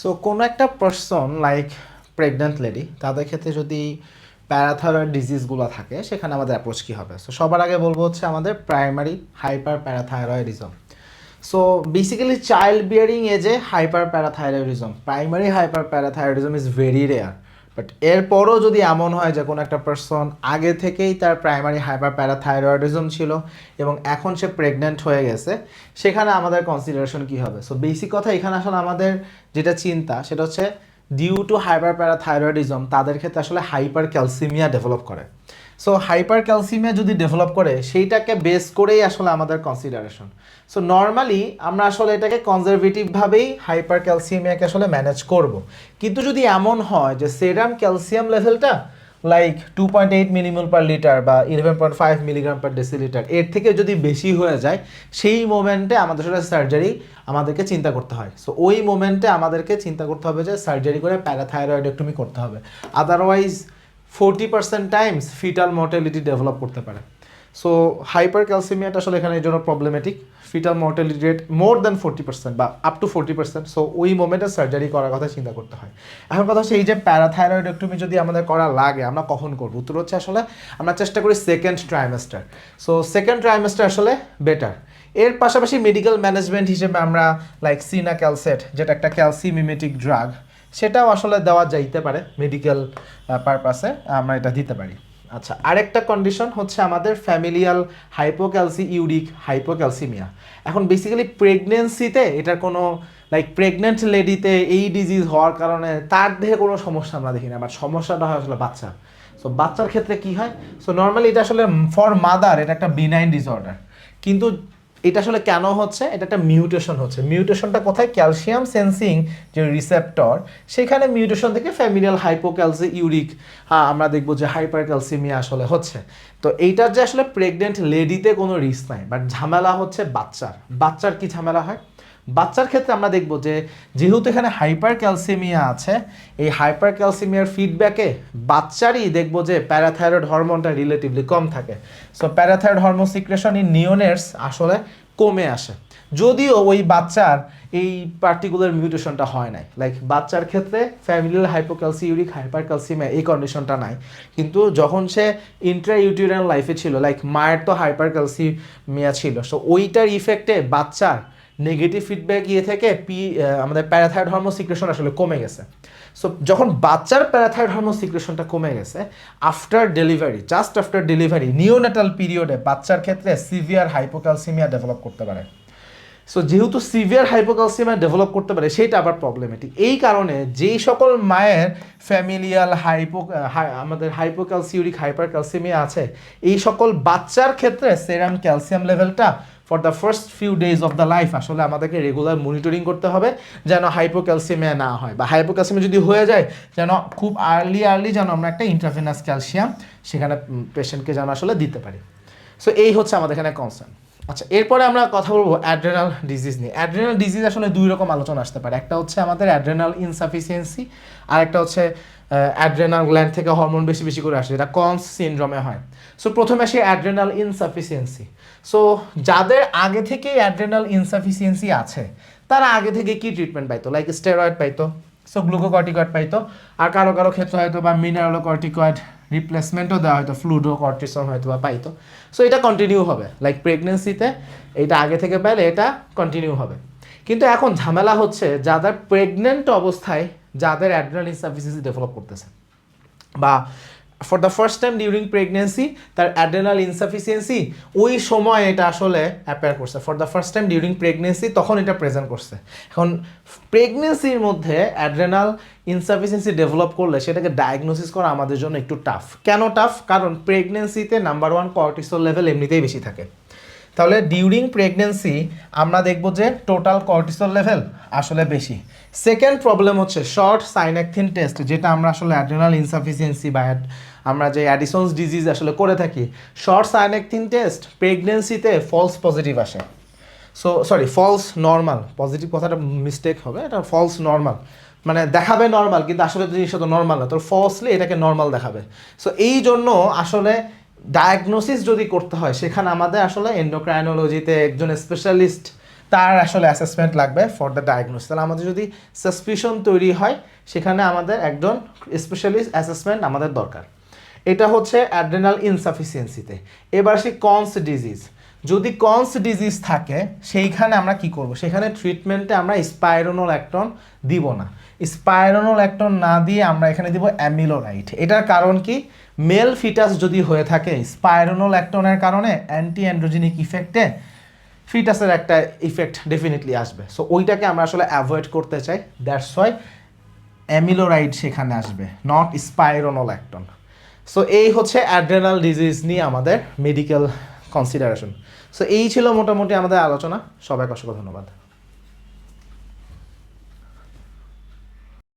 So কোনো একটা person like pregnant lady তাদের ক্ষেত্রে যদি প্যারাথাইরয়েড ডিজিজগুলো থাকে সেখানে আমাদের অ্যাপ্রোচ কী হবে? সো সবার আগে বলবো হচ্ছে আমাদের primary hyperparathyroidism. So basically child bearing এজে hyperparathyroidism, primary hyperparathyroidism is very rare. But এরপরও যদি এমন হয় যে কোনো একটা পার্সন আগে থেকেই তার প্রাইমারি হাইপার প্যারাথাইরয়েডিজম ছিল এবং এখন সে প্রেগন্যান্ট হয়ে গেছে, সেখানে আমাদের কনসিডারেশন কী হবে? সো বেসিক কথা এখানে আসলে আমাদের যেটা চিন্তা সেটা হচ্ছে ডিউ টু হাইপার প্যারাথাইরয়েডিজম তাদের ক্ষেত্রে আসলে হাইপার ক্যালসিমিয়া ডেভেলপ করে। সো হাইপার ক্যালসিমিয়া যদি ডেভেলপ করে সেইটাকে বেস করেই আসলে আমাদের কনসিডারেশন। সো নর্মালি আমরা আসলে এটাকে কনজারভেটিভভাবেই হাইপার ক্যালসিমিয়াকে আসলে ম্যানেজ করব। কিন্তু যদি এমন হয় যে সেরাম ক্যালসিয়াম লেভেলটা লাইক 2.8 মিলিমোল পার লিটার বা 11.5 মিলিগ্রাম পার ডেসিলিটার এর থেকে যদি বেশি হয়ে যায়, সেই মোমেন্টে আমাদের সাথে সার্জারি আমাদেরকে চিন্তা করতে হয়। সো ওই মোমেন্টে আমাদেরকে চিন্তা করতে হবে যে সার্জারি করে প্যারাথাইরয়েডেক্টমি করতে হবে। Otherwise 40% Times fetal mortality develop করতে পারে। সো হাইপার ক্যালসিমিয়াটা আসলে এখানে এই জন্য problematic. Fetal mortality rate more than 40% বা আপ টু 40%। সো ওই মোমেন্টে সার্জারি করার কথা চিন্তা করতে হয়। এখন কথা হচ্ছে এই যে প্যারাথাইরয়েডেক্টমি যদি আমাদের করা লাগে আমরা কখন করবো? উত্তর হচ্ছে আসলে আমরা চেষ্টা করি second trimester. So second trimester আসলে বেটার। এর পাশাপাশি মেডিকেল ম্যানেজমেন্ট হিসেবে আমরা লাইক সিনা ক্যালসেট, যেটা একটা ক্যালসিমিমেটিক ড্রাগ, সেটাও আসলে দেওয়া যাইতে পারে মেডিকেল পারপাসে, আমরা এটা দিতে পারি। আচ্ছা, আরেকটা কন্ডিশন হচ্ছে আমাদের ফ্যামিলিয়াল ইউরিক হাইপোক্যালসিমিয়া। এখন বেসিক্যালি প্রেগনেন্সিতে এটার কোনো লাইক প্রেগনেন্ট লেডিতে এই ডিজিজ হওয়ার কারণে তার দেহে কোনো সমস্যা আমরা দেখি না, বাট সমস্যাটা হয় আসলে বাচ্চা। সো বাচ্চার ক্ষেত্রে কী হয়? সো নর্মালি এটা আসলে ফর মাদার এটা একটা বিনাইন ডিসঅর্ডার, কিন্তু এটা আসলে কেন হচ্ছে? এটা একটা মিউটেশন হচ্ছে। মিউটেশনটা কোথায়? ক্যালসিয়াম সেন্সিং যে রিসেপ্টর, সেখানে মিউটেশন থেকে ফ্যামিলিয়াল ইউরিক আমরা দেখবো যে হাইপার ক্যালসিমিয়া আসলে হচ্ছে। তো এইটার যে আসলে প্রেগনেন্ট লেডিতে কোনো রিস্ক নাই, বাট ঝামেলা হচ্ছে বাচ্চার কি ঝামেলা হয়? বাচ্চার ক্ষেত্রে আমরা দেখব যে যেহেতু এখানে হাইপার ক্যালসিমিয়া আছে, এই হাইপার ক্যালসিমিয়ার ফিডব্যাকে বাচ্চারই দেখব যে প্যারাথাইরয়েড হরমোনটা রিলেটিভলি কম থাকে। So parathyroid hormone secretion in neonates আসলে কমে আসে, যদিও ওই বাচ্চার এই পার্টিকুলার মিউটেশনটা হয় নাই। লাইক বাচ্চার ক্ষেত্রে ফ্যামিলিয়াল ইউরিক হাইপার ক্যালসিমিয়া এই কন্ডিশনটা নাই, কিন্তু যখন সে ইন্ট্রা ইউটেরাইন লাইফে ছিল, লাইক মায়ের তো হাইপার ক্যালসিমিয়া ছিল, সো ওইটার ইফেক্টে বাচ্চার নেগেটিভ ফিডব্যাক থেকে আমাদের প্যারাথাইরয়েড হরমোন সিক্রেশন আসলে কমে গেছে। সো যখন বাচ্চার প্যারাথাইরয়েড হরমোন সিক্রেশনটা কমে গেছে, জাস্ট আফটার ডেলিভারি নিওনাটাল পিরিয়ডে বাচ্চার ক্ষেত্রে সিভিয়ার হাইপোক্যালসিমিয়া ডেভেলপ করতে পারে। সো যেহেতু সিভিয়ার হাইপোক্যালসিমিয়া ডেভেলপ করতে পারে, সেটা আবার প্রবলেমেটিক। এই কারণে যেই সকল মায়ের ফ্যামিলিয়াল আমাদের ইউরিক হাইপার ক্যালসিমিয়া আছে, এই সকল বাচ্চার ক্ষেত্রে সেরাম ক্যালসিয়াম লেভেলটা for the first few days of the life আসলে আমাদেরকে রেগুলার মনিটরিং করতে হবে, যেন হাইপোক্যালসিমিয়া না হয়, বা হাইপোক্যালসিমিয়া যদি হয়ে যায় যেন খুব আর্লি যেন আমরা একটা ইন্ট্রাভেনাস ক্যালসিয়াম সেখানে পেশেন্টকে যেন আসলে দিতে পারি। সো এই হচ্ছে আমাদের এখানে কনসার্ন। আচ্ছা, এরপরে আমরা কথা বলবো অ্যাড্রেনাল ডিজিজ নিয়ে। অ্যাড্রেনাল ডিজিজ আসলে দুই রকম আলোচনা আসতে পারে। একটা হচ্ছে আমাদের অ্যাড্রেনাল ইনসাফিসিয়েন্সি, আর একটা হচ্ছে অ্যাড্রেনাল গ্ল্যান্ড থেকে হরমোন বেশি বেশি করে আসে, যেটা কনস সিনড্রোমে হয়। সো প্রথমে আসে অ্যাড্রেনাল ইনসাফিসিয়েন্সি। সো যাদের আগে থেকেই অ্যাড্রেনাল ইনসাফিসিয়েন্সি আছে তারা আগে থেকে কি ট্রিটমেন্ট পাইতো? লাইক স্টেরয়েড পাইতো, সো গ্লুকোকর্টিকয়েড পাইতো, আর কারো কারো ক্ষেত্রে হয়তো বা মিনারেলোকর্টিকয়েড রিপ্লেসমেন্টও দেওয়া হয়তো, ফ্লুডোকর্টিসন হয়তো বা পাইতো। সো এটা কন্টিনিউ হবে, লাইক প্রেগনেন্সিতে এটা আগে থেকে পাইলে এটা কন্টিনিউ হবে। কিন্তু এখন ঝামেলা হচ্ছে যাদের প্রেগনেন্ট অবস্থায় যাদের অ্যাড্রেনাল ইনসাফিসিয়েন্সি ডেভেলপ করতেছে, বা for the first time during pregnancy তার অ্যাড্রেনাল ইনসাফিসিয়েন্সি ওই সময় এটা আসলে অ্যাপিয়ার করছে, for the first time during pregnancy তখন এটা প্রেজেন্ট করছে। এখন প্রেগনেন্সির মধ্যে অ্যাড্রেনাল ইনসাফিসিয়েন্সি ডেভেলপ করলে সেটাকে ডায়াগনোসিস করা আমাদের জন্য একটু টাফ। কেন টাফ? কারণ প্রেগনেন্সিতে নাম্বার 1 কর্টিসল লেভেল এমনিতেই বেশি থাকে। তাহলে ডিউরিং প্রেগনেন্সি আমরা দেখব যে টোটাল কর্টিসল লেভেল আসলে বেশি। সেকেন্ড প্রবলেম হচ্ছে শর্ট সাইনেকথিন টেস্ট, যেটা আমরা আসলে অ্যাড্রেনাল ইনসাফিসিয়েন্সি বা আমরা যে অ্যাডিসনস ডিজিজ আসলে করে থাকি, শর্ট সাইনেকথিন টেস্ট প্রেগনেন্সিতে ফলস পজিটিভ আসে। সো ফলস নর্মাল, পজিটিভ কথাটা মিস্টেক হবে, এটা ফলস নর্মাল, মানে দেখাবে নর্মাল কিন্তু আসলে জিনিসটা তো নর্মাল না, তো ফলসলি এটাকে নর্মাল দেখাবে। সো এই জন্য আসলে ডায়াগনোসিস যদি করতে হয় সেখানে আমাদের আসলে এন্ডোক্রাইনোলজিতে একজন স্পেশালিস্ট তার আসলে অ্যাসেসমেন্ট লাগবে ফর দ্য ডায়াগনোসিস। তাহলে আমাদের যদি সাসপিশন তৈরি হয় সেখানে আমাদের একজন স্পেশালিস্ট অ্যাসেসমেন্ট আমাদের দরকার। এটা হচ্ছে অ্যাড্রেনাল ইনসাফিসিয়েন্সিতে। এবার আসি কনস ডিজিজ। যদি কনস ডিজিজ থাকে সেইখানে আমরা কি করব, সেখানে ট্রিটমেন্টে আমরা স্পাইরোনোল্যাকটোন দিব না। স্পাইরোনোল্যাকটোন না দিয়ে আমরা এখানে দিব অ্যামিলোরাইড। এটার কারণ কি, মেল ফিটাস যদি হয়ে থাকে স্পাইরোনোল্যাকটোনের কারণে অ্যান্টি অ্যান্ড্রোজেনিক ইফেক্টে ফিটাসের একটা ইফেক্ট ডেফিনেটলি আসবে। সো ওইটাকে আমরা আসলে অ্যাভয়েড করতে চাই, দ্যাটস ওয়াই অ্যামিলোরাইড সেখানে আসবে, নট স্পাইরোনোল্যাকটোন। সো এই হচ্ছে অ্যাড্রেনাল ডিজিজ নিয়ে আমাদের মেডিকেল কনসিডারেশন। সো এই ছিল মোটামুটি আমাদের আলোচনা। সবাইকে অসংখ্য ধন্যবাদ।